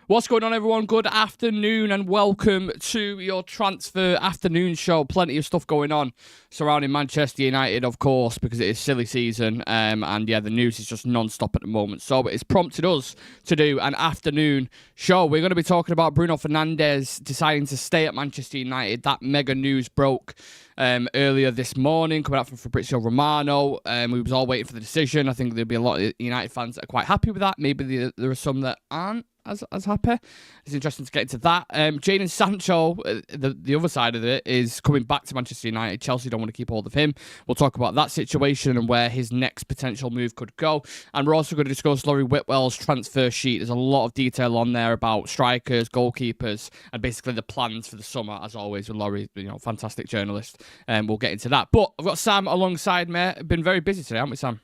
What's going on, everyone? Good afternoon and welcome to your transfer afternoon show. Plenty of stuff going on surrounding Manchester United, of course, because it is silly season. And yeah, the news is just non-stop at the moment. So it's prompted us to do an afternoon show. We're going to be talking about Bruno Fernandes deciding to stay at Manchester United. That mega news broke earlier this morning, coming out from Fabrizio Romano. We was all waiting for the decision. I think there'll be a lot of United fans that are quite happy with that. Maybe there are some that aren't as happy. It's interesting to get into that. Jadon Sancho, the other side of it, is coming back to Manchester United. Chelsea don't want to keep hold of him. We'll talk about that situation and where his next potential move could go. And we're also going to discuss Laurie Whitwell's transfer sheet. There's a lot of detail on there about strikers, goalkeepers, and basically the plans for the summer, as always, with Laurie, fantastic journalist. We'll get into that. But I've got Sam alongside me. Been very busy today, haven't we, Sam?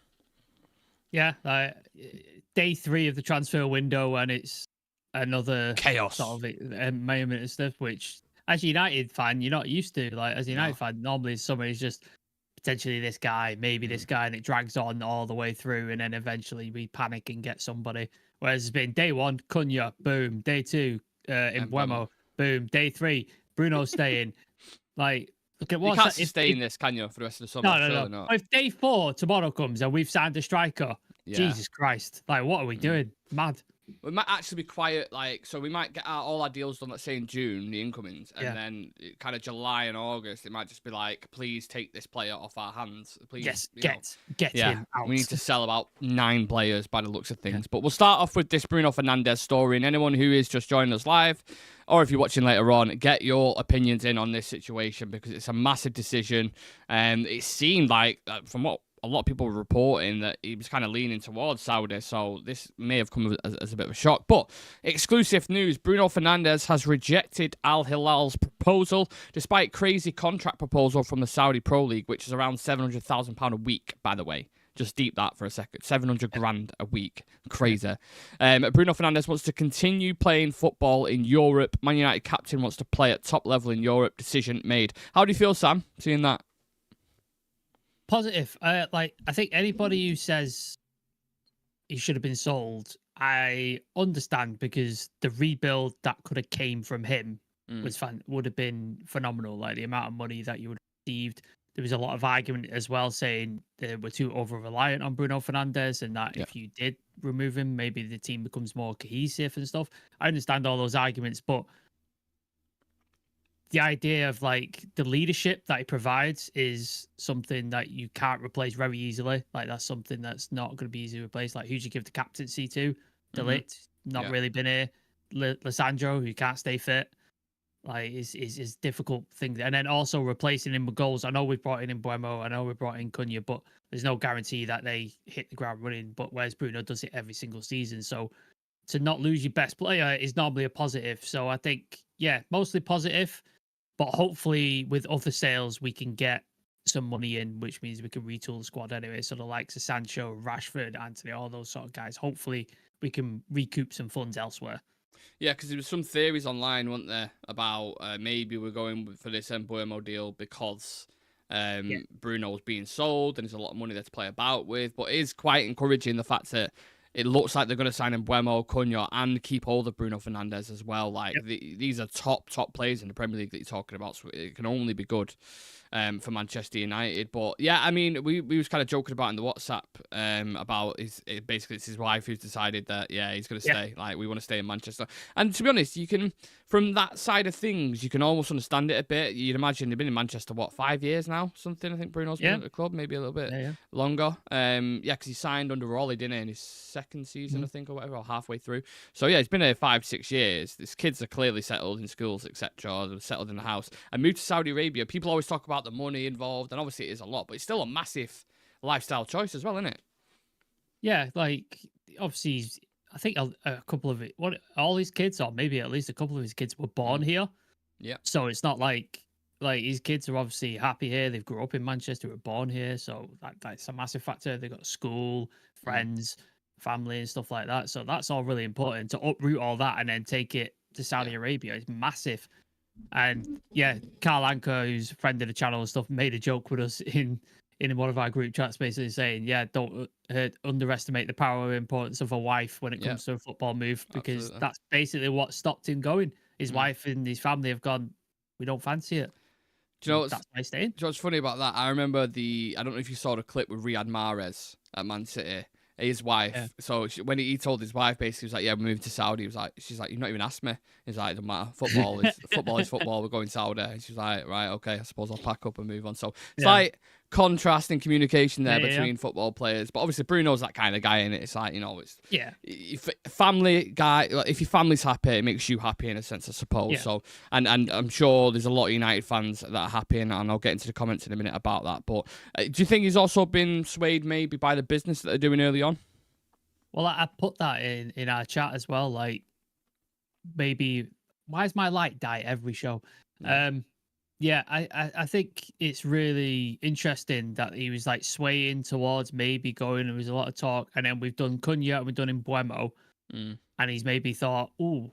Yeah, day 3 of the transfer window, and it's another chaos sort of moment and stuff, which as a United fan, you're not used to. Like, as a United fan, normally somebody's just potentially this guy, maybe this guy, and it drags on all the way through, and then eventually we panic and get somebody. Whereas it's been day 1, Cunha, boom. Day 2, Mbeumo, boom. Day 3, Bruno staying. Like, look at what you can't sustain this, can you, for the rest of the summer? No. If day 4 tomorrow comes and we've signed a striker, Jesus Christ! Like, what are we doing? Mad. We might actually be quiet, so we might get all our deals done, let's say in June, the incomings, and then kind of July and August, it might just be like, please take this player off our hands. Please, yes, get him out. We need to sell about 9 players by the looks of things. But we'll start off with this Bruno Fernandes story, and anyone who is just joining us live, or if you're watching later on, get your opinions in on this situation, because it's a massive decision. And it seemed like, from what a lot of people were reporting, that he was kind of leaning towards Saudi, so this may have come as a bit of a shock. But exclusive news, Bruno Fernandes has rejected Al-Hilal's proposal, despite crazy contract proposal from the Saudi Pro League, which is around £700,000 a week, by the way. Just deep that for a second. 700 grand a week. Crazy. Bruno Fernandes wants to continue playing football in Europe. Man United captain wants to play at top level in Europe. Decision made. How do you feel, Sam, seeing that? Positive. I think anybody who says he should have been sold, I understand, because the rebuild that could have came from him would have been phenomenal. Like, the amount of money that you would have received. There was a lot of argument as well saying they were too over-reliant on Bruno Fernandes, and that if you did remove him, maybe the team becomes more cohesive and stuff. I understand all those arguments, but the idea of, like, the leadership that he provides is something that you can't replace very easily. Like, that's something that's not going to be easy to replace. Like, who do you give the captaincy to? De Ligt, not really been here. Sancho, who can't stay fit. Like, is difficult thing. And then also replacing him with goals. I know we've brought in Mbeumo, I know we've brought in Cunha, but there's no guarantee that they hit the ground running. But whereas Bruno does it every single season. So to not lose your best player is normally a positive. So I think, mostly positive. But hopefully with other sales, we can get some money in, which means we can retool the squad anyway. So the likes of Sancho, Rashford, Anthony, all those sort of guys, hopefully we can recoup some funds elsewhere. Yeah, because there was some theories online, weren't there, about maybe we're going for this Mbeumo deal because Bruno's being sold and there's a lot of money there to play about with. But it is quite encouraging, the fact that it looks like they're going to sign Mbeumo, Cunha, and keep hold of Bruno Fernandes as well. Like, these are top players in the Premier League that you're talking about, so it can only be good for Manchester United. But yeah, I mean, we was kind of joking about in the WhatsApp about basically it's his wife who's decided that he's going to stay. Like, we want to stay in Manchester. And to be honest, you can, from that side of things, you can almost understand it a bit. You'd imagine they've been in Manchester 5 years now, something. I think Bruno's been at the club, maybe a little bit longer. Because he signed under Rolly, didn't he, in his second season, I think, or whatever, or halfway through. So yeah, he's been here 5-6 years. His kids are clearly settled in schools, etc. They're settled in the house. And moved to Saudi Arabia. People always talk about the money involved, and obviously it is a lot, but it's still a massive lifestyle choice as well, isn't it? Yeah, like, obviously, I think a couple of all his kids, or maybe at least a couple of his kids, were born here. Yeah. So it's not like his kids are obviously happy here. They've grew up in Manchester, were born here, so that's a massive factor. They've got school, friends, family, and stuff like that. So that's all really important. To uproot all that and then take it to Saudi Arabia is massive. And Carl Anker, who's a friend of the channel and stuff, made a joke with us in in one of our group chats basically saying, yeah, don't underestimate the power and importance of a wife when it comes to a football move, because that's basically what stopped him going. His wife and his family have gone, we don't fancy it. Do you know that's why staying. Do you know what's funny about that? I remember I don't know if you saw the clip with Riyad Mahrez at Man City. His wife. Yeah. So when he told his wife, basically, he was like, "Yeah, we're moving to Saudi." He was like, "She's like, you've not even asked me." He's like, "It doesn't matter. Football is football. We're going Saudi." And she's like, "Right, okay. I suppose I'll pack up and move on." So it's like contrast in communication there between football players. But obviously, Bruno's that kind of guy, in it. It's like, it's family guy. Like, if your family's happy, it makes you happy in a sense, I suppose. Yeah. So and I'm sure there's a lot of United fans that are happy, and I'll get into the comments in a minute about that. But do you think he's also been swayed maybe by the business that they're doing early on? Well, I put that in our chat as well. Like, maybe, why is my light die every show? Yeah, I think it's really interesting that he was like swaying towards maybe going. There was a lot of talk, and then we've done Cunha and we've done Mbeumo, and he's maybe thought, "Oh,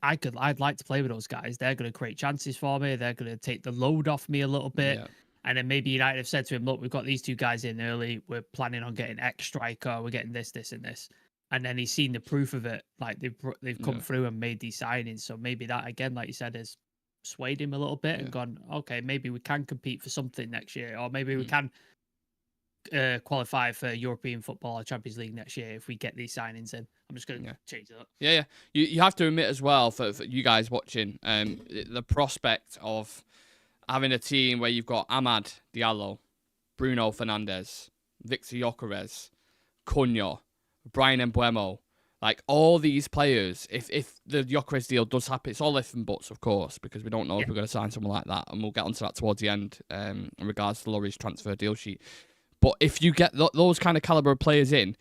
I'd like to play with those guys. They're going to create chances for me. They're going to take the load off me a little bit." Yeah. And then maybe United have said to him, "Look, we've got these two guys in early. We're planning on getting X striker. We're getting this, this, and this." And then he's seen the proof of it. Like they've come through and made these signings. So maybe that, again, like you said, has swayed him a little bit and gone, okay, maybe we can compete for something next year, or maybe we can qualify for European football or Champions League next year if we get these signings in. I'm just going to change it up. Yeah. You have to admit as well, for you guys watching, the prospect of having a team where you've got Amad Diallo, Bruno Fernandes, Victor Gyökeres, Cunha, Brian Mbeumo, like all these players, if the Gyökeres deal does happen, it's all if and buts, of course, because we don't know if we're going to sign someone like that, and we'll get onto that towards the end in regards to Laurie's transfer deal sheet. But if you get those kind of caliber of players in,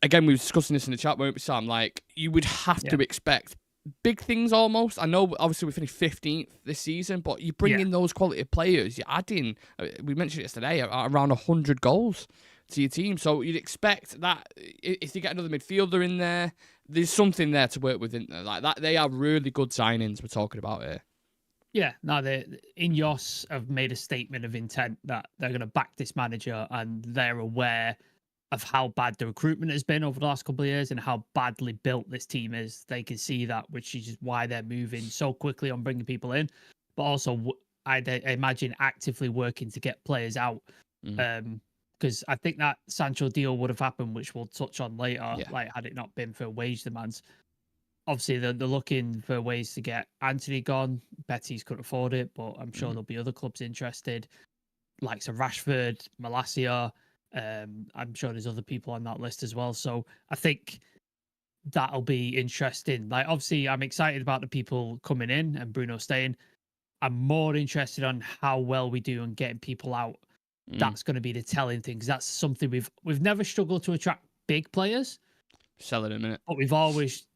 again, we were discussing this in the chat, weren't we, Sam? Like, you would have to expect big things almost. I know, obviously, we finished 15th this season, but you bring in those quality players, you're adding, we mentioned it yesterday, around 100 goals to your team. So you'd expect that if you get another midfielder in there, there's something there to work with, isn't there? Like that, they are really good signings we're talking about here. Yeah, no, Ineos have made a statement of intent that they're going to back this manager, and they're aware of how bad the recruitment has been over the last couple of years and how badly built this team is. They can see that, which is why they're moving so quickly on bringing people in, but also I imagine actively working to get players out. Because I think that Sancho deal would have happened, which we'll touch on later, like had it not been for wage demands. Obviously, they're looking for ways to get Anthony gone. Betis couldn't afford it, but I'm sure there'll be other clubs interested, like Rashford, Malacia. I'm sure there's other people on that list as well. So I think that'll be interesting. Like, obviously, I'm excited about the people coming in and Bruno staying. I'm more interested on how well we do on getting people out. That's going to be the telling thing, because that's something we've never struggled to attract big players. Selling him, innit? But we've always,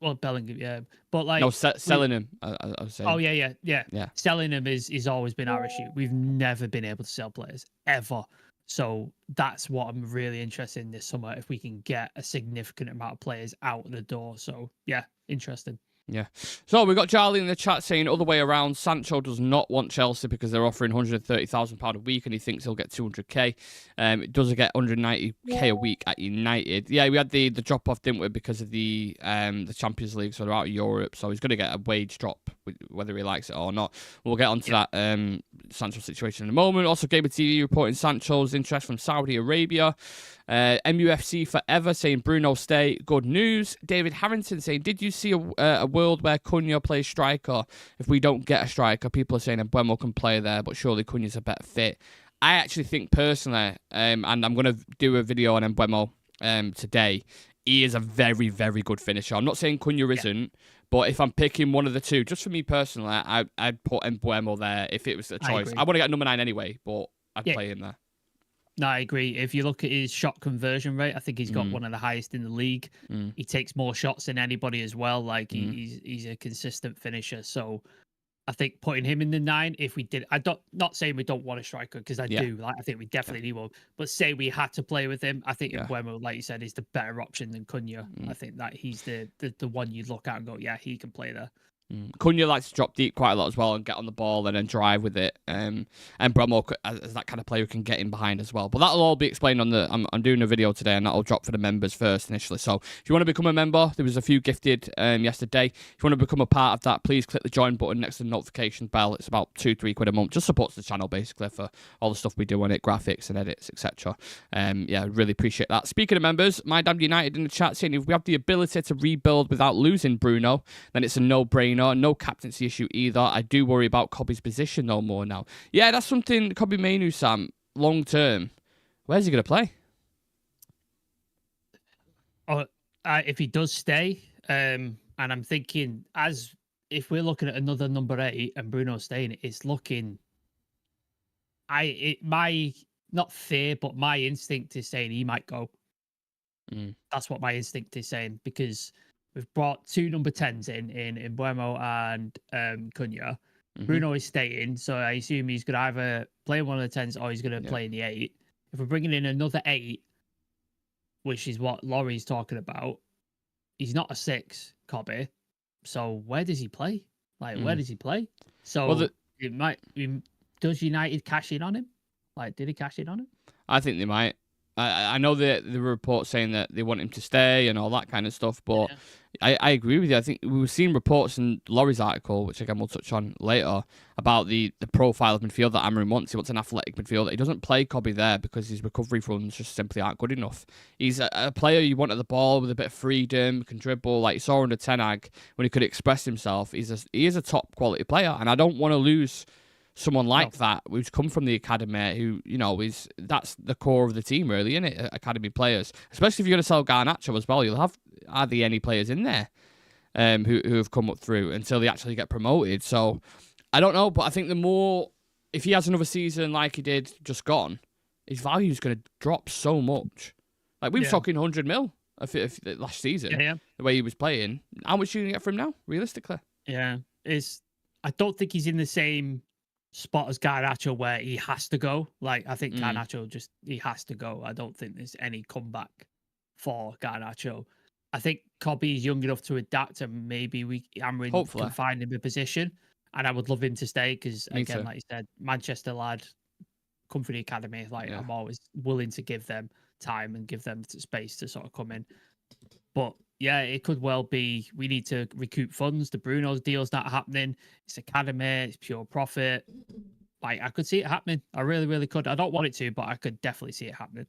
well, Bellingham, but like selling him. I was saying. Oh yeah. Selling him is always been our issue. We've never been able to sell players ever. So that's what I'm really interested in this summer, if we can get a significant amount of players out the door. So yeah, interesting. Yeah. So we got Charlie in the chat saying other way around, Sancho does not want Chelsea because they're offering £130,000 a week and he thinks he'll get 200k. It does get 190k a week at United. Yeah, we had the drop off, didn't we, because of the Champions League, so they're out of Europe. So he's going to get a wage drop whether he likes it or not. We'll get onto that Sancho situation in a moment. Also, Gamer TV reporting Sancho's interest from Saudi Arabia. MUFC Forever saying Bruno stay. Good news. David Harrington saying, did you see a world where Cunha plays striker? If we don't get a striker, people are saying Mbeumo can play there, but surely Cunha's a better fit. I actually think personally, and I'm going to do a video on Mbeumo today, he is a very, very good finisher. I'm not saying Cunha isn't, but if I'm picking one of the two, just for me personally, I'd put Mbeumo there if it was a choice. I want to get number 9 anyway, but I'd play him there. No, I agree. If you look at his shot conversion rate, I think he's got one of the highest in the league. He takes more shots than anybody as well. Like he's a consistent finisher. So I think putting him in the 9, if we did, not saying we don't want a striker, because I do. Like, I think we definitely need one. But say we had to play with him, I think Mbeumo, like you said, is the better option than Cunha. I think that he's the one you'd look at and go, yeah, he can play there. Cunha likes to drop deep quite a lot as well and get on the ball and then drive with it. And Mbeumo is that kind of player who can get in behind as well. But that'll all be explained on the. I'm doing a video today, and that'll drop for the members first initially. So if you want to become a member, there was a few gifted yesterday. If you want to become a part of that, please click the join button next to the notification bell. It's about £2-3 a month. Just supports the channel basically for all the stuff we do on it, graphics and edits, etc. Yeah, really appreciate that. Speaking of members, My Damn United in the chat saying if we have the ability to rebuild without losing Bruno, then it's a no-brainer. No captaincy issue either. I do worry about Kobbie's position though more now. Yeah, that's something Kobbie Mainoo, Sam, long term. Where's he going to play? If he does stay, and I'm thinking if we're looking at another number 8 and Bruno staying, it's looking. Not fear, but my instinct is saying he might go. That's what my instinct is saying, because we've brought 2 number 10s in Mbeumo and Cunha. Bruno is staying, so I assume he's going to either play one of the 10s or he's going to play in the 8. If we're bringing in another 8, which is what Laurie's talking about, he's not a 6, Kobbie. So where does he play? Where does he play? So it might. Does United cash in on him? Did he cash in on him? I think they might. I know the report saying that they want him to stay and all that kind of stuff, but I agree with you. I think we've seen reports in Laurie's article, which again we'll touch on later, about the profile of midfield that Amorim wants. He wants an athletic midfielder. He doesn't play Kobbie there because his recovery runs just simply aren't good enough. He's a player you want at the ball with a bit of freedom, can dribble, like you saw under Ten Hag when he could express himself. He is a top quality player, and I don't want to lose someone like that who's come from the academy, who that's the core of the team, really, isn't it? Academy players, especially if you're going to sell Garnacho as well. You'll have hardly any players in there who have come up through until they actually get promoted. So I don't know, but I think if he has another season like he did just gone, his value is going to drop so much. We were talking 100 mil if last season, the way he was playing. How much are you going to get from him now, realistically? Yeah, I don't think he's in the same spot as Garnacho where he has to go. I think Garnacho he has to go. I don't think there's any comeback for Garnacho. I think Kobbie's young enough to adapt, and maybe Amorim can find him a position. And I would love him to stay because, again, like you said, Manchester lad, come for the academy. I'm always willing to give them time and give them space to sort of come in. But yeah, it could well be we need to recoup funds. The Bruno's deal's not happening. It's academy. It's pure profit. I could see it happening. I really, really could. I don't want it to, but I could definitely see it happening.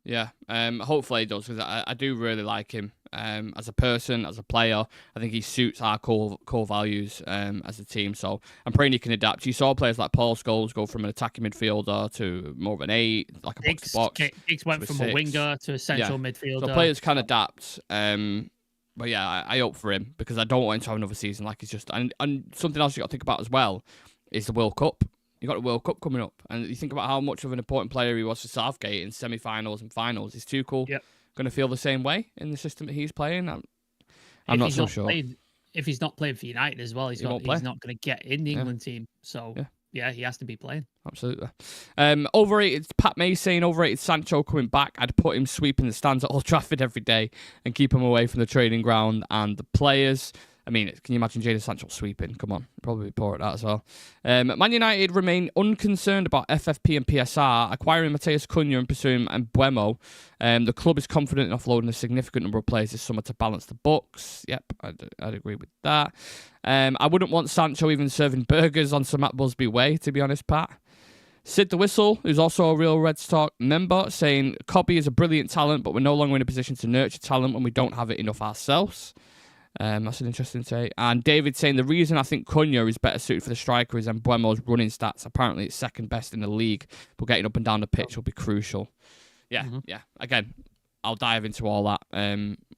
Yeah, hopefully it does, because I do really like him as a person, as a player. I think he suits our core values as a team. So I'm praying he can adapt. You saw players like Paul Scholes go from an attacking midfielder to more of an 8, like a box-to-box. Giggs went from a winger to a central midfielder. So players can adapt. But yeah, I hope for him, because I don't want him to have another season like he's just. And something else you got to think about as well is the World Cup. You got the World Cup coming up, and you think about how much of an important player he was for Southgate in semi-finals and finals. Is Tuchel going to feel the same way in the system that he's playing? I'm not so sure. If he's not playing for United as well, he's not going to get in the England team. So yeah, he has to be playing. Absolutely. Overrated. Pat May saying overrated Sancho coming back. I'd put him sweeping the stands at Old Trafford every day and keep him away from the training ground and the players. I mean, can you imagine Jadon Sancho sweeping? Come on, probably be poor at that as well. Man United remain unconcerned about FFP and PSR, acquiring Matheus Cunha and pursuing Mbeumo. The club is confident in offloading a significant number of players this summer to balance the books. Yep, I'd agree with that. I wouldn't want Sancho even serving burgers on Sir Matt Busby Way, to be honest, Pat. Sid the Whistle, who's also a real Red Star member, saying Kobbie is a brilliant talent, but we're no longer in a position to nurture talent when we don't have it enough ourselves. That's an interesting take. And David saying the reason I think Cunha is better suited for the striker is Mbeumo's running stats. Apparently, it's second best in the league, but getting up and down the pitch will be crucial. Yeah, yeah. Again, I'll dive into all that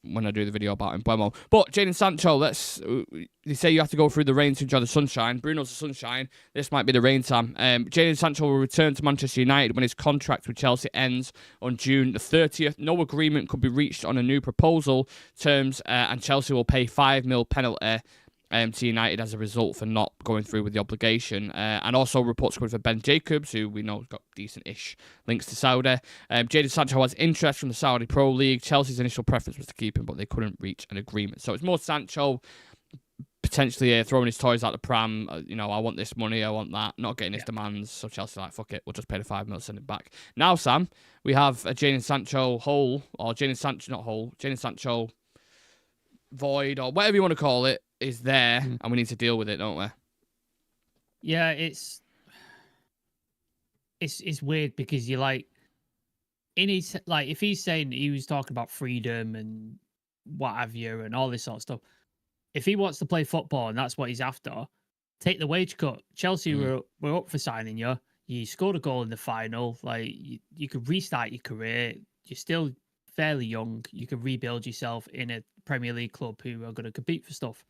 when I do the video about Mbeumo. But Jadon Sancho, they say you have to go through the rain to enjoy the sunshine. Bruno's the sunshine. This might be the rain time. Jadon Sancho will return to Manchester United when his contract with Chelsea ends on June the 30th. No agreement could be reached on a new proposal terms, and Chelsea will pay £5 million penalty to United as a result for not going through with the obligation. And also reports coming from Ben Jacobs, who we know has got decent-ish links to Saudi. Jadon Sancho has interest from the Saudi Pro League. Chelsea's initial preference was to keep him, but they couldn't reach an agreement. So it's more Sancho potentially throwing his toys out the pram. I want this money, I want that. Not getting his demands. So Chelsea like, fuck it, we'll just pay the $5 million, send it back. Now, Sam, we have a Jadon Sancho hole, or Jadon Sancho, not hole, Jadon Sancho void, or whatever you want to call it, is there, and we need to deal with it, don't we? Yeah, it's weird because you're like, if he's saying he was talking about freedom and what have you and all this sort of stuff, if he wants to play football and that's what he's after, take the wage cut. Chelsea were up for signing you. You scored a goal in the final. Like you could restart your career. You're still fairly young. You can rebuild yourself in a Premier League club who are going to compete for stuff.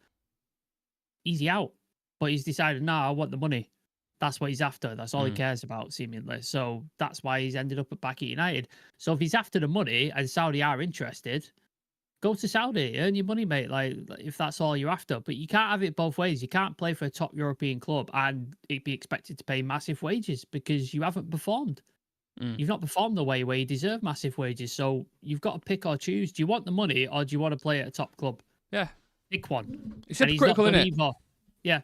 Easy out. But he's decided, no, I want the money. That's what he's after. That's all he cares about, seemingly. So that's why he's ended up back at United. So if he's after the money and Saudi are interested, go to Saudi, earn your money, mate. Like if that's all you're after. But you can't have it both ways. You can't play for a top European club and be expected to pay massive wages because you haven't performed. You've not performed the way where you deserve massive wages. So you've got to pick or choose. Do you want the money or do you want to play at a top club? Yeah. Pick one. It's hypocritical, isn't it? Yeah.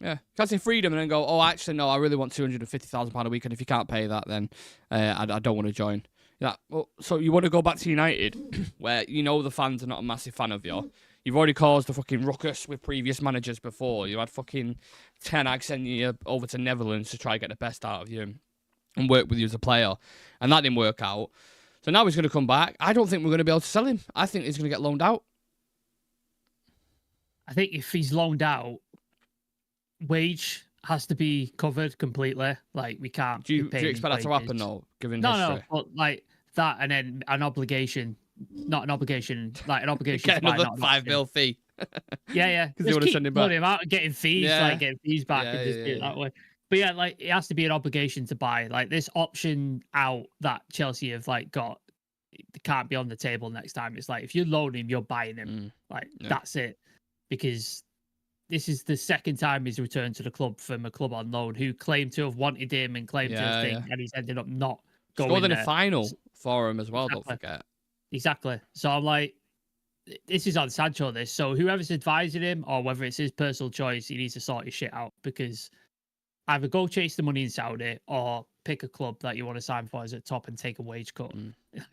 Yeah. Can't say freedom and then go, oh, actually, no, I really want £250,000 a week. And if you can't pay that, then I don't want to join. Yeah. Well, so you want to go back to United, where the fans are not a massive fan of you. You've already caused a fucking ruckus with previous managers before. You had fucking Ten Hag sending you over to Netherlands to try and get the best out of you and work with you as a player. And that didn't work out. So now he's going to come back. I don't think we're going to be able to sell him. I think he's going to get loaned out. I think if he's loaned out, wage has to be covered completely. Like, we can't. Do you expect that to happen, though, given history? No, but like that and then an obligation. Not an obligation, like an obligation. Get another $5 million fee. Yeah. Because they want to send him back. Him out and getting fees, getting fees back and just do it that way. But yeah, like it has to be an obligation to buy. Like this option out that Chelsea have got, it can't be on the table next time. It's like if you loan him, you're buying him. That's it. Because this is the second time he's returned to the club from a club on loan who claimed to have wanted him and claimed to have thing, and he's ended up not going. Scored in there. a final for him as well. Don't forget. Exactly. So I'm like, this is on Sancho. So whoever's advising him, or whether it's his personal choice, he needs to sort his shit out because either go chase the money in Saudi or pick a club that you want to sign for as a top and take a wage cut.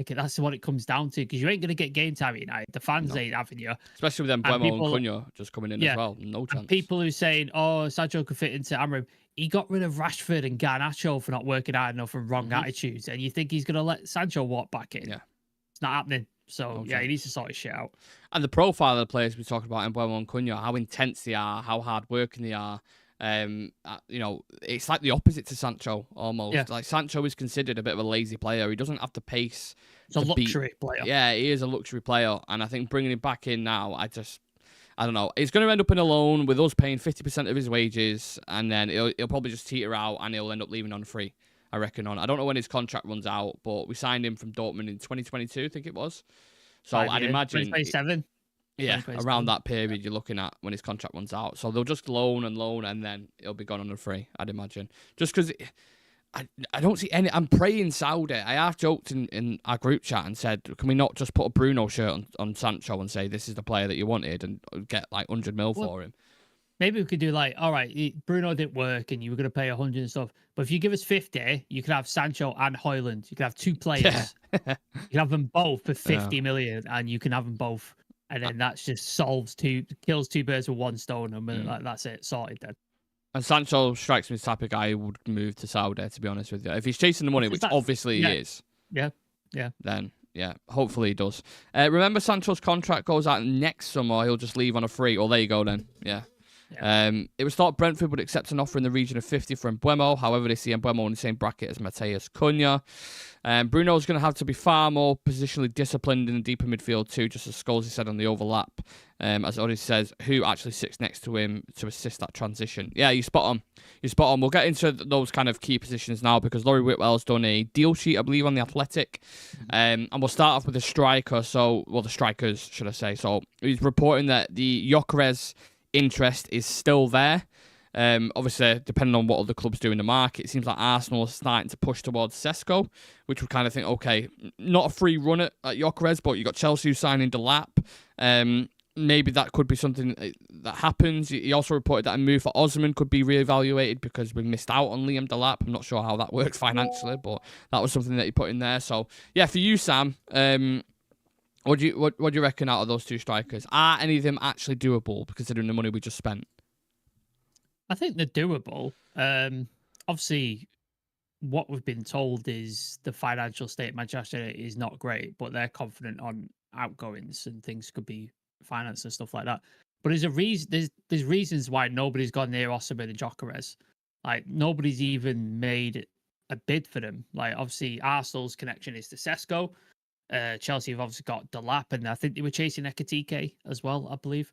That's what it comes down to because you ain't going to get game time at United. The fans ain't having you. Especially with them Mbeumo and Cunha just coming in as well. No chance. And people who are saying, oh, Sancho could fit into Amram. He got rid of Rashford and Garnacho for not working hard enough and wrong attitudes. And you think he's going to let Sancho walk back in? Yeah. It's not happening. So, he needs to sort his shit out. And the profile of the players we talked about, Mbeumo and Cunha, how intense they are, how hard working they are. It's like the opposite to Sancho almost. Yeah. Like Sancho is considered a bit of a lazy player. He doesn't have the pace. He's a luxury player. Yeah, he is a luxury player. And I think bringing him back in now, I don't know. He's going to end up in a loan with us paying 50% of his wages. And then he'll probably just teeter out and he'll end up leaving on free. I reckon I don't know when his contract runs out, but we signed him from Dortmund in 2022, I think it was. So I'd imagine 2027. Yeah, around that period you're looking at when his contract runs out. So they'll just loan, and then he'll be gone on a free, I'd imagine. Just because I don't see any... I'm praying Saudi. I half joked in our group chat and said, can we not just put a Bruno shirt on Sancho and say this is the player that you wanted and get like 100 mil for him? Maybe we could do like, all right, Bruno didn't work and you were going to pay 100 and stuff. But if you give us 50, you could have Sancho and Hojlund. You could have two players. You can have them both for 50 million and you can have them both. And then that just kills two birds with one stone. And that's it, sorted then. And Sancho strikes me as the type of guy who would move to Saudi, to be honest with you. If he's chasing the money, which obviously he is. Yeah. Then, hopefully he does. Remember, Sancho's contract goes out next summer. He'll just leave on a free. Oh, there you go then. Yeah. It was thought Brentford would accept an offer in the region of 50 for Mbeumo. However, they see Mbeumo in the same bracket as Matheus Cunha. Bruno's going to have to be far more positionally disciplined in the deeper midfield too, just as Scholes said on the overlap. As Odie says, who actually sits next to him to assist that transition. Yeah, you're spot on. We'll get into those kind of key positions now because Laurie Whitwell's done a deal sheet, I believe, on The Athletic. And we'll start off with the striker. The strikers, should I say. So he's reporting that the Gyökeres interest is still there. Obviously, depending on what other clubs do in the market, it seems like Arsenal is starting to push towards Sesko, which would kind of think, okay, not a free run at Gyökeres, but you got Chelsea signing Delap. maybe that could be something that happens. He also reported that a move for Osman could be reevaluated because we missed out on Liam Delap. I'm not sure how that works financially, but that was something that he put in there. So yeah, for you, Sam, what do you reckon out of those two strikers? Are any of them actually doable considering the money we just spent? I think they're doable. Obviously, what we've been told is the financial state of Manchester United is not great, but they're confident on outgoings and things could be financed and stuff like that. But there's a reason. There's reasons why nobody's gone near Osimhen and Gyökeres. Like nobody's even made a bid for them. Like obviously Arsenal's connection is to Sesko. Chelsea have obviously got Delap, and I think they were chasing Ekitike as well, I believe.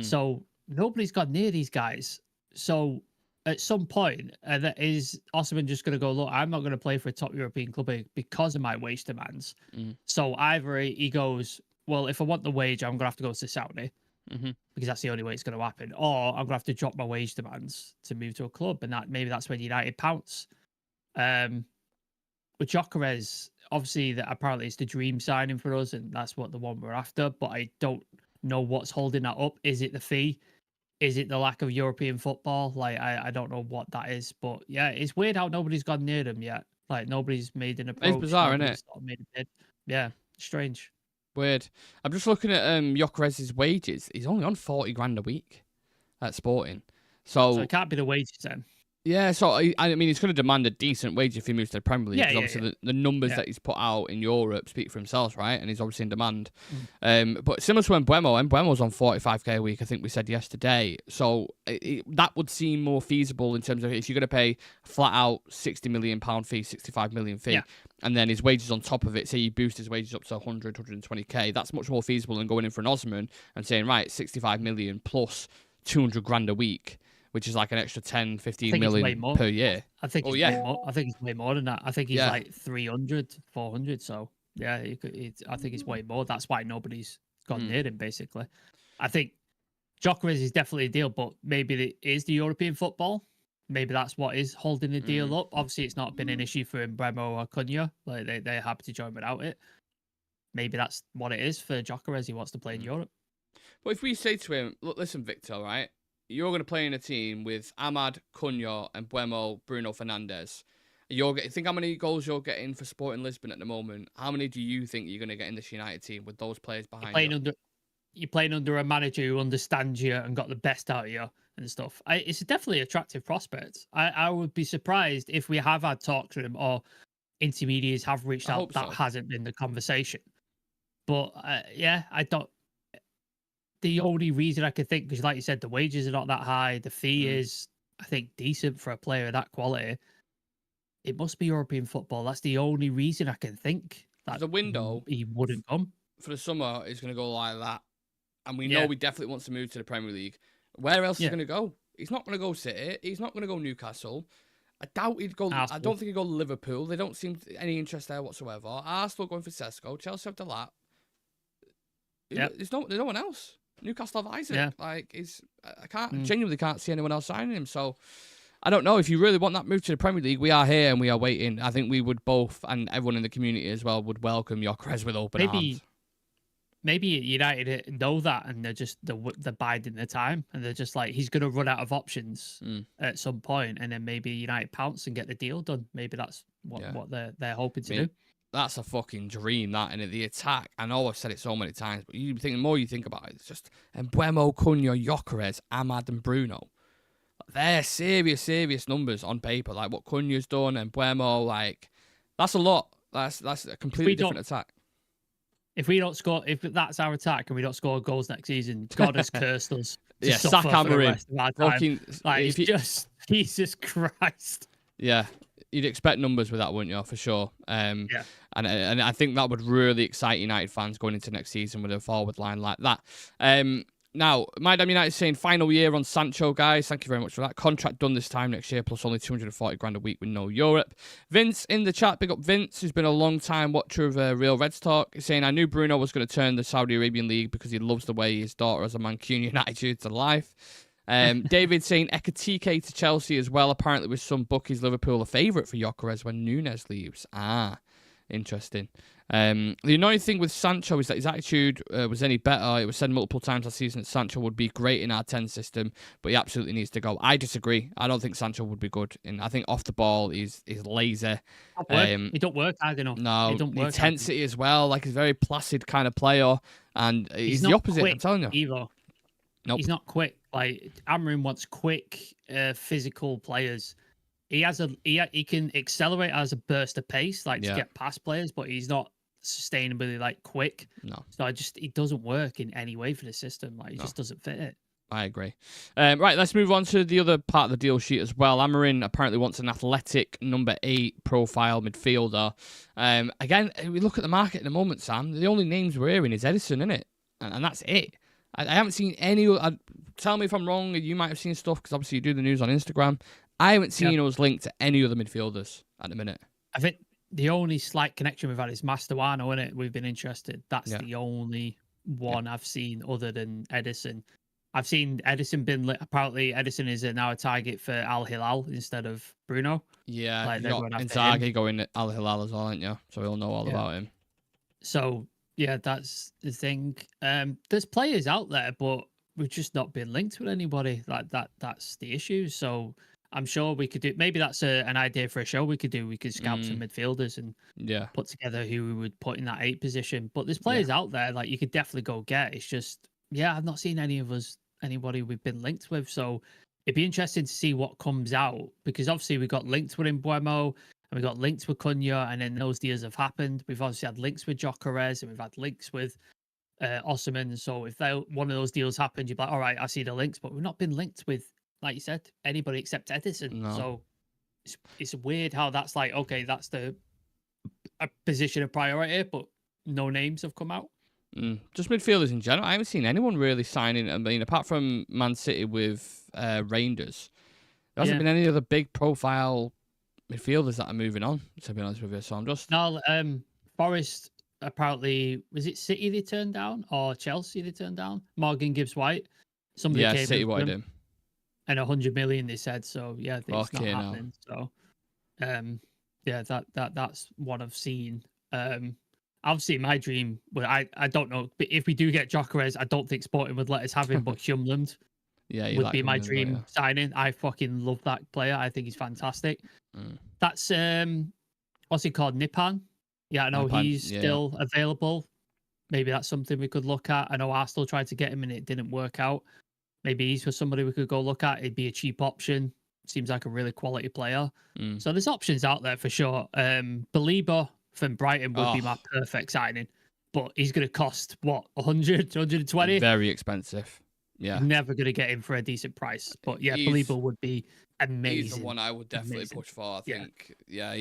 So nobody's got near these guys. So at some point, is Osimhen just going to go, look, I'm not going to play for a top European club because of my wage demands. So either he goes, well, if I want the wage, I'm going to have to go to Saudi because that's the only way it's going to happen. Or I'm going to have to drop my wage demands to move to a club. And maybe that's when United pounce. With Gyökeres, obviously, that apparently it's the dream signing for us, and that's what the one we're after. But I don't know what's holding that up. Is it the fee? Is it the lack of European football? Like, I don't know what that is. But yeah, it's weird how nobody's gone near them yet. Like, nobody's made an approach. It's bizarre, isn't it? Made a bid. Yeah, strange. Weird. I'm just looking at Gyökeres' wages. He's only on 40 grand a week at Sporting. So it can't be the wages then. Yeah, so I mean, he's going to demand a decent wage if he moves to the Premier League. Because obviously the numbers that he's put out in Europe speak for themselves, right? And he's obviously in demand. But similar to Mbeumo's on 45k a week, I think we said yesterday. So that would seem more feasible in terms of if you're going to pay flat out £60 million fee, 65 million fee, and then his wages on top of it, say you boost his wages up to 100, 120k, that's much more feasible than going in for an Osman and saying, right, 65 million plus 200 grand a week, which is like an extra 10, 15 million per year. I think it's way more. I think it's way more than that. I think he's like 300, 400. So yeah, I think it's way more. That's why nobody's gone near him, basically. I think Gyökeres is definitely a deal, but maybe it is the European football. Maybe that's what is holding the deal up. Obviously, it's not been an issue for Mbeumo or Cunha. Like they're happy to join without it. Maybe that's what it is for Gyökeres. He wants to play in Europe. But if we say to him, look, listen, Victor, right? You're going to play in a team with Ahmad, Cunha, and Mbeumo, Bruno Fernandes. Think how many goals you're getting for Sporting Lisbon at the moment? How many do you think you're going to get in this United team with those players behind you? You're playing under a manager who understands you and got the best out of you and stuff. It's definitely an attractive prospect. I would be surprised if we have had talks with him or intermediaries have reached out. That hasn't been the conversation. But I don't. The only reason I could think, because like you said, the wages are not that high. The fee is, I think, decent for a player of that quality. It must be European football. That's the only reason I can think that the window he wouldn't come. For the summer is going to go like that. And we know he definitely wants to move to the Premier League. Where else is he going to go? He's not going to go City. He's not going to go Newcastle. I doubt he'd go. Arsenal. I don't think he'd go Liverpool. They don't seem any interest there whatsoever. Arsenal going for Sesko. Chelsea have Delap. There's no one else. Newcastle have Isaac. Yeah. Like, genuinely can't see anyone else signing him. So, I don't know. If you really want that move to the Premier League, we are here and we are waiting. I think we would both, and everyone in the community as well, would welcome Gyökeres with open arms. Maybe United know that and they're biding their time and they're just like, he's going to run out of options at some point, and then maybe United pounce and get the deal done. Maybe that's what they're hoping to do. That's a fucking dream, that, and the attack. I know I've said it so many times, but the more you think about it, it's just Mbeumo, Cunha, Gyökeres, Ahmad, and Bruno. They're serious numbers on paper. Like what Cunha's done and Mbeumo, like that's a lot. That's a completely different attack. If we don't score, if that's our attack and we don't score goals next season, God has cursed us. Sack hammering. Like just Jesus Christ. Yeah. You'd expect numbers with that, wouldn't you? For sure. And I think that would really excite United fans going into next season with a forward line like that. Now, My Damn United saying final year on Sancho, guys. Thank you very much for that. Contract done this time next year, plus only 240 grand a week with no Europe. Vince in the chat, big up Vince, who's been a long time watcher of Real Reds Talk. He's saying, I knew Bruno was going to turn the Saudi Arabian League because he loves the way his daughter has a Mancunian attitude to life. David saying Ekitike to Chelsea as well. Apparently with some bookies, Liverpool a favourite for Gyökeres when Núñez leaves. Interesting. The annoying thing with Sancho is that his attitude was any better. It was said multiple times last season that Sancho would be great in our 10 system, but he absolutely needs to go. I disagree. I don't think Sancho would be good. I think off the ball, he's lazy. It don't work hard enough. No, it don't work intensity as well. Like, he's a very placid kind of player, and he's the opposite. Quick I'm telling you. either. Nope. He's not quick. Like, Amorim wants quick, physical players. He can accelerate as a burst of pace, like to get past players, but he's not sustainably like quick. No. So it doesn't work in any way for the system. Like, it just doesn't fit it. I agree. Right, let's move on to the other part of the deal sheet as well. Amorim apparently wants an athletic number 8 profile midfielder. Again, we look at the market at the moment, Sam. The only names we're hearing is Edison, isn't it? And that's it. I haven't seen any. Tell me if I'm wrong. You might have seen stuff because obviously you do the news on Instagram. I haven't seen us linked to any other midfielders at the minute. I think the only slight connection we've had is Masterwano, isn't it? We've been interested. That's the only one I've seen other than Edison. I've seen Edison apparently Edison is now a target for Al-Hilal instead of Bruno. Yeah, like, you got Inzaghi going at Al-Hilal as well, aren't you? So we'll know all about him. So, yeah, that's the thing. There's players out there, but we've just not been linked with anybody. Like that's the issue. So I'm sure we could do. Maybe that's an idea for a show we could do. We could scout some midfielders and put together who we would put in that 8 position. But there's players out there like you could definitely go get. It's just I've not seen anybody we've been linked with. So it'd be interesting to see what comes out because obviously we got linked with Mbeumo and we got linked with Cunha, and then those deals have happened. We've obviously had links with Gyökeres and we've had links with Osimhen. So if one of those deals happened, you'd be like, all right, I see the links, but we've not been linked with, like you said, anybody except Edison. No. So it's weird how that's like, okay, that's a position of priority, but no names have come out. Just midfielders in general. I haven't seen anyone really signing. I mean, apart from Man City with Rangers, there hasn't been any other big profile midfielders that are moving on, to be honest with you. So I'm just... No, Forest, apparently, was it City they turned down or Chelsea they turned down? Morgan Gibbs-White. Somebody came City wanted him. And 100 million they said. So yeah, it's not happening. So that's what I've seen. Obviously my dream, well, I don't know, but if we do get Gyökeres, I don't think Sporting would let us have him, but Hojlund would be my dream signing. I fucking love that player. I think he's fantastic. That's what's he called? Nipan. Yeah, I know he's still available. Maybe that's something we could look at. I know Arsenal tried to get him and it didn't work out. Maybe he's for somebody we could go look at. It'd be a cheap option. Seems like a really quality player. So there's options out there for sure. Belieber from Brighton would be my perfect signing, but he's going to cost what, 100, 120? Very expensive. Yeah, never going to get him for a decent price. But yeah, Belieber would be amazing. He's the one I would definitely push for. I think. Yeah,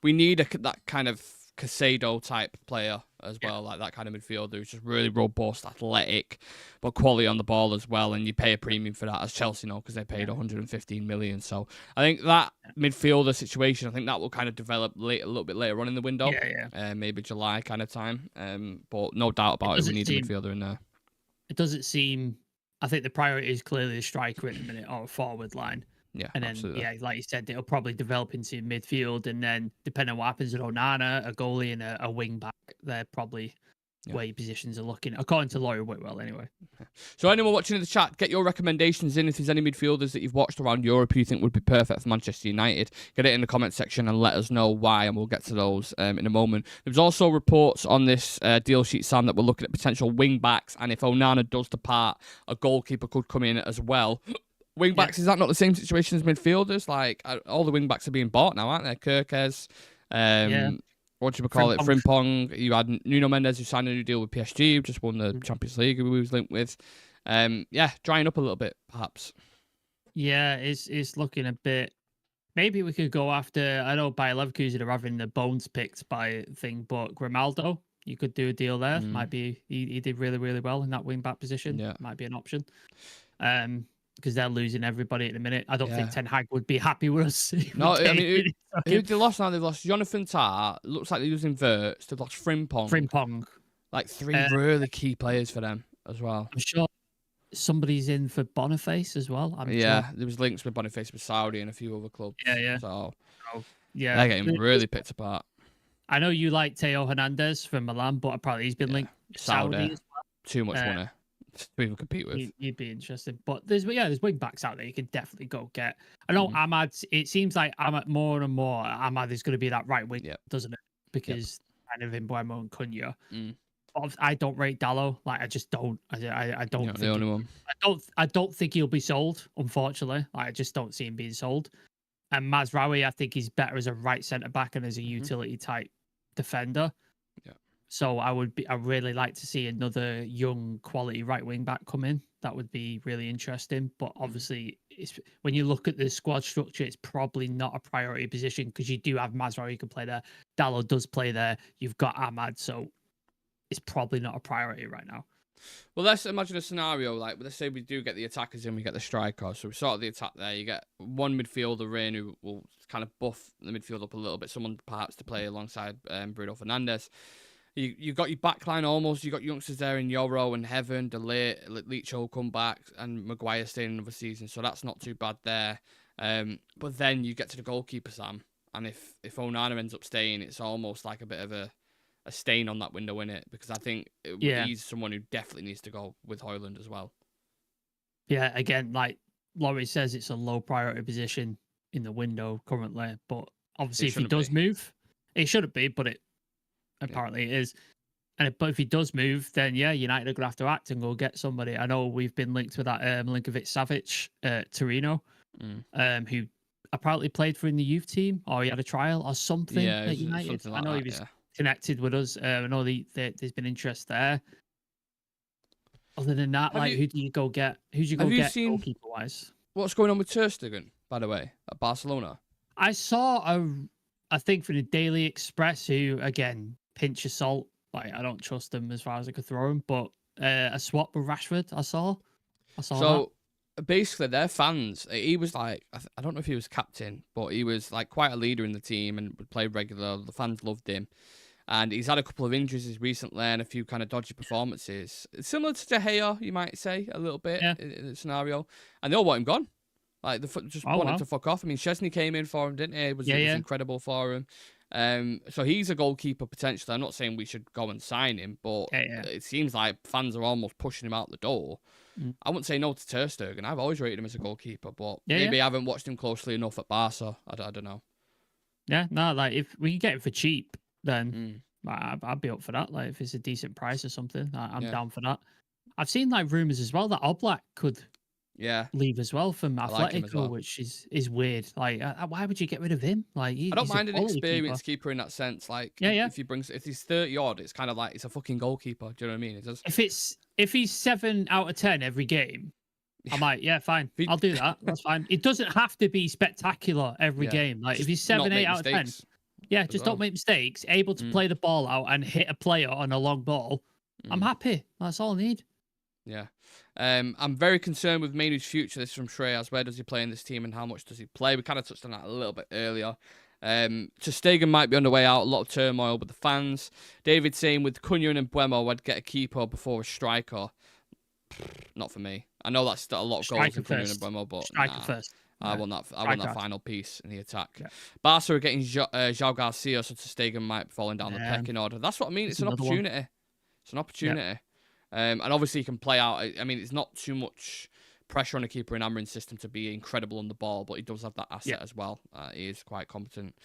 we need that kind of Casado type player as well, like that kind of midfielder who's just really robust, athletic, but quality on the ball as well. And you pay a premium for that, as Chelsea know, because they paid 115 million. So I think that midfielder situation, I think that will kind of develop a little bit later on in the window. Maybe July kind of time. But no doubt about it, we need a midfielder in there. It doesn't seem. I think the priority is clearly the striker at the minute or a forward line. Yeah, and then absolutely. Like you said, it'll probably develop into midfield, and then depending on what happens with Onana, a goalie, and a wing back, they're probably where your positions are looking, according to Laurie Whitwell, anyway. So anyone watching in the chat, get your recommendations in. If there's any midfielders that you've watched around Europe who you think would be perfect for Manchester United, get it in the comment section and let us know why, and we'll get to those in a moment. There's also reports on this deal sheet, Sam, that we're looking at potential wing backs, and if Onana does depart, a goalkeeper could come in as well. Wing backs, is that not the same situation as midfielders? Like, all the wing backs are being bought now, aren't they? Kirkes, what do you call it? Frimpong. You had Nuno Mendes, who signed a new deal with PSG, who just won the Champions League, who we was linked with. Drying up a little bit, perhaps. Yeah, it's looking a bit... Maybe we could go after... I know Bayer Leverkusen are having the bones picked by thing, but Grimaldo, you could do a deal there. Might be... He did really, really well in that wing back position. Yeah. Might be an option. Because they're losing everybody at the minute. I don't think Ten Hag would be happy with us. No, I mean, who they lost now? They've lost Jonathan Tah. Looks like they're losing Wirtz. They've lost Frimpong. Like 3 really key players for them as well. I'm sure somebody's in for Boniface as well. There was links with Boniface with Saudi and a few other clubs. Yeah. So they're getting really picked apart. I know you like Teo Hernandez from Milan, but apparently he's been linked to Saudi as well. Too much money to even compete with. You'd be interested. But there's wing backs out there you can definitely go get. I know Ahmad, it seems like Ahmad more and more, Ahmad is going to be that right wing, doesn't it? Because kind of in Mbeumo and Cunha. I don't rate Dallo. Like I just don't. I don't think the only one. I don't think he'll be sold, unfortunately. Like, I just don't see him being sold. And Mazraoui, I think he's better as a right centre back and as a utility type defender. Yeah. So I really like to see another young quality right wing back come in. That would be really interesting. But obviously, when you look at the squad structure, it's probably not a priority position because you do have Mazraoui who can play there. Dallo does play there. You've got Ahmad, so it's probably not a priority right now. Well, let's imagine a scenario like, let's say we do get the attackers in, we get the strikers. So we start the attack there. You get one midfielder in who will kind of buff the midfield up a little bit. Someone perhaps to play alongside Bruno Fernandes. You've got your backline almost. You've got youngsters there in Yoro and Heaven, DeLay, Leach will come back, and Maguire staying another season. So that's not too bad there. But then you get to the goalkeeper, Sam. And if Onana ends up staying, it's almost like a bit of a stain on that window, in it, because I think he's someone who definitely needs to go with Hojlund as well. Yeah, again, like Laurie says, it's a low priority position in the window currently, but obviously if he does move, it shouldn't be, but it apparently it is. But if he does move, then United are gonna have to act and go get somebody. I know we've been linked with that Milinkovic-Savic Torino, who apparently played for in the youth team, or he had a trial or something at United. Something like I know that, he was connected with us. I know there's been interest there. Other than that, who do you go get? Who do you go get goalkeeper wise? What's going on with Ter Stegen, by the way, at Barcelona? I saw a thing from the Daily Express, who again, pinch of salt. Like I don't trust them as far as I could throw them, but a swap with Rashford. I saw. So basically, their fans. He was like, I don't know if he was captain, but he was like quite a leader in the team and would play regular. The fans loved him. And he's had a couple of injuries recently and a few kind of dodgy performances. Similar to De Gea, you might say, a little bit in the scenario. And they all want him gone. Like, they just want him to fuck off. I mean, Szczesny came in for him, didn't he? It was incredible for him. So he's a goalkeeper potentially. I'm not saying we should go and sign him, but it seems like fans are almost pushing him out the door. I wouldn't say no to Ter Stegen. I've always rated him as a goalkeeper, but maybe I haven't watched him closely enough at Barca. I don't know. Yeah, no, like if we can get him for cheap, then I'd be up for that. Like if it's a decent price or something, I'm down for that. I've seen like rumors as well that Oblak could leave as well from Atletico, which is weird. Like why would you get rid of him? Like I don't mind an experienced keeper in that sense. Like if he's 30 odd, it's kind of like it's a fucking goalkeeper. Do you know what I mean? It does. If he's 7 out of 10 every game, I'm like, fine. I'll do that. That's fine. It doesn't have to be spectacular every game. Like if he's 7, 8 out of 10. Yeah, just don't make mistakes. Able to play the ball out and hit a player on a long ball. I'm happy. That's all I need. Yeah. I'm very concerned with Mainu's future. This is from Shreyas. Where does he play in this team and how much does he play? We kind of touched on that a little bit earlier. Ter Stegen might be on the way out. A lot of turmoil with the fans. David saying with Cunha and Mbeumo, I'd get a keeper before a striker. Not for me. I know that's a lot of goals in Cunha and Mbeumo, but striker first. I want that final piece in the attack. Yeah. Barca are getting João Garcia, so Ter Stegen might be falling down the pecking order. That's what I mean. It's an opportunity. One. It's an opportunity. And obviously he can play out. I mean, it's not too much pressure on a keeper in Amorim's system to be incredible on the ball, but he does have that asset as well. He is quite competent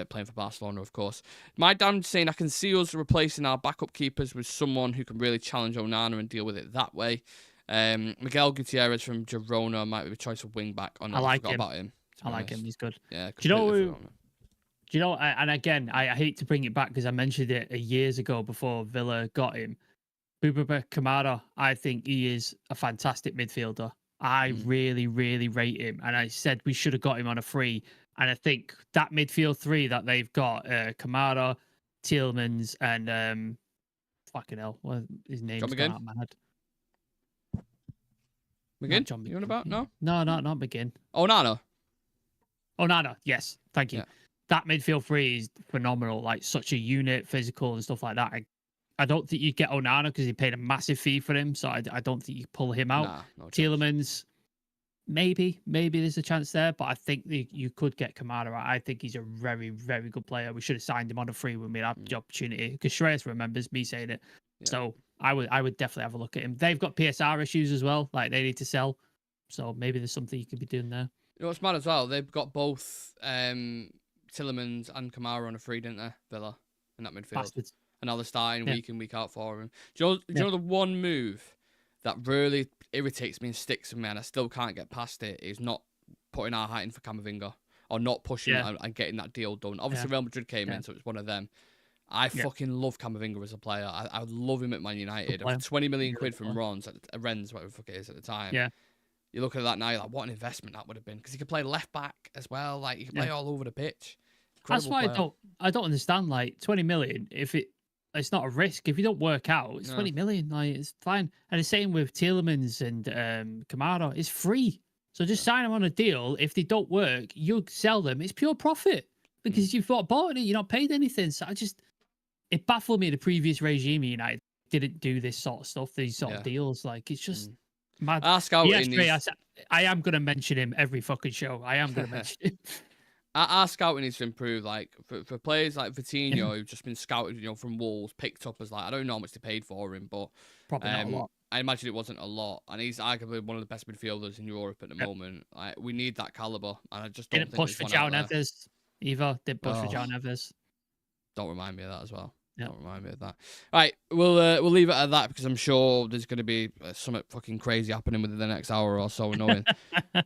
playing for Barcelona, of course. My dad's saying I can see us replacing our backup keepers with someone who can really challenge Onana and deal with it that way. Miguel Gutierrez from Girona might be a choice of wing back. I like him. About him. I like him. He's good. Yeah. Do you know? And again, I hate to bring it back because I mentioned it years ago before Villa got him. Boubacar Kamara, I think he is a fantastic midfielder. I really, really rate him. And I said we should have got him on a free. And I think that midfield three that they've got, Kamara, Tielemans, and fucking hell, what his name's gone out of my head. McGinn? You on about? No, not McGinn. Onana, yes. Thank you. Yeah. That midfield three is phenomenal. Like such a unit, physical and stuff like that. I don't think you get Onana because he paid a massive fee for him, so I don't think you pull him out. No Tielemans, maybe there's a chance there, but I think you could get Kamara. I think he's a very, very good player. We should have signed him on a free when we had the opportunity, because Shreyas remembers me saying it. Yeah. So I would definitely have a look at him. They've got PSR issues as well, like they need to sell. So maybe there's something you could be doing there. You know what's mad as well? They've got both Tillemans and Kamara on a free, didn't they, Villa, in that midfield? Bastards. And now they're starting week in, week out for him. Do you know the one move that really irritates me and sticks with me, and I still can't get past it, is not putting our hat in for Camavinga, or not pushing and getting that deal done. Obviously, Real Madrid came in, so it's one of them. I fucking love Camavinga as a player. I would love him at Man United. 20 million quid from Rennes, whatever the fuck it is at the time. Yeah. You look at that now, you're like, what an investment that would have been. Because he could play left back as well. Like, he could play all over the pitch. Incredible That's why I don't understand, like, 20 million, if it's not a risk. If you don't work out, it's 20 million. Like, it's fine. And the same with Tielemans and Kamara. It's free. So just sign them on a deal. If they don't work, you sell them. It's pure profit. Because you've bought it. You're not paid anything. So it baffled me the previous regime of United didn't do this sort of stuff, these sort of deals. Like, it's just mad. I am going to mention him every fucking show. I am going to mention him. Our scouting needs to improve. Like, for players like Vitinho, who've just been scouted, from Wolves, picked up as, like, I don't know how much they paid for him, but probably not a lot. I imagine it wasn't a lot. And he's arguably one of the best midfielders in Europe at the moment. Like, we need that caliber, and I just don't Didn't push for João Neves either. Didn't push for João Neves. Don't remind me of that as well. Don't remind me of that. All right, we'll leave it at that, because I'm sure there's going to be something fucking crazy happening within the next hour or so, knowing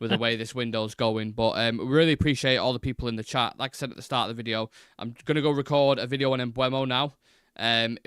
with the way this window's going. But we really appreciate all the people in the chat. Like I said at the start of the video, I'm going to go record a video on Mbeumo now.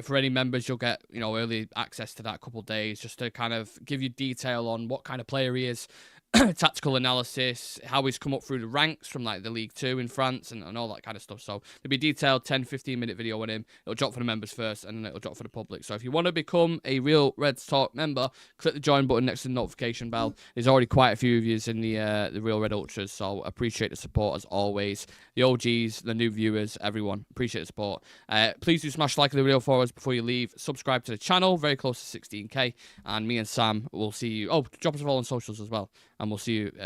For any members, you'll get early access to that a couple of days, just to kind of give you detail on what kind of player he is. Tactical analysis, how he's come up through the ranks from like the League 2 in France and all that kind of stuff. So there'll be a detailed 10-15 minute video on him. It'll drop for the members first, and then it'll drop for the public. So if you want to become a Real Reds Talk member, click the join button next to the notification bell. There's already quite a few of you in the Real Red Ultras, so appreciate the support as always. The OGs, the new viewers, everyone, appreciate the support. Please do smash like the video for us before you leave. Subscribe to the channel, very close to 16k, and me and Sam will see you. Oh, drop us a follow on socials as well, and we'll see you